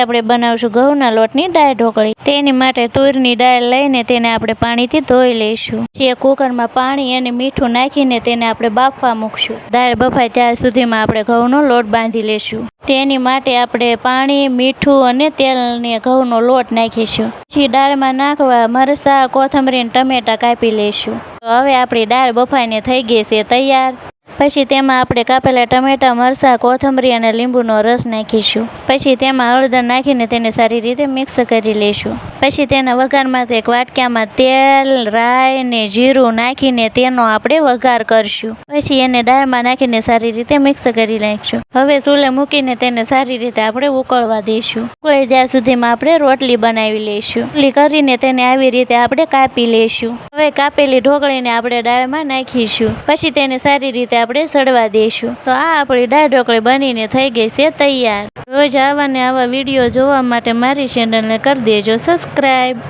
આપણે બનાવશું ઘઉંના લોટની દાળ ઢોકળી। તેની માટે તુરની દાળ લઈને તેને આપણે પાણીથી ધોઈ લઈશું। પછી કુકરમાં પાણી અને મીઠું નાખીને તેને આપણે બાફવા મૂકશું। દાળ બફાય ત્યાં સુધીમાં આપણે ઘઉંનો લોટ બાંધી લઈશું। તેની માટે આપણે પાણી, મીઠું અને તેલ ને ઘઉંનો લોટ નાખીશું। પછી દાળમાં નાખવા મરચાં, કોથમરી અને ટમેટા કાપી લઈશું। તો હવે આપણી દાળ બફાઈને થઈ ગઈ છે તૈયાર। પછી તેમાં આપણે કાપેલા ટમેટા, મરચાં, કોથમરી અને લીંબુનો રસ નાખીશું। પછી તેમાં હળદર નાખીને તેને સારી રીતે મિક્સ કરી લઈશું। પછી તેના વઘારમાં એક વાટકામાં તેલ, રાઈ ને જીરું નાખીને તેનો આપણે વઘાર કરશું। પછી એને દાળમાં નાખીને સારી રીતે મિક્સ કરી નાખીશું। હવે ચૂલે મૂકીને તેને સારી રીતે આપણે ઉકળવા દઈશું। ઉકળે ત્યાં સુધીમાં આપણે રોટલી બનાવી લઈશું। રોટલી કરીને તેને આવી રીતે આપણે કાપી લઈશું। હવે કાપેલી ઢોકળીને આપણે દાળમાં નાખીશું। પછી તેને સારી રીતે આપણે સડવા દઈશું। તો આ આપણી દાળ ઢોકળી બનીને થઈ ગઈ છે તૈયાર। રોજ આવા ને આવા વિડીયો જોવા માટે મારી ચેનલને કરી દેજો સબસ્ક્રાઈબ।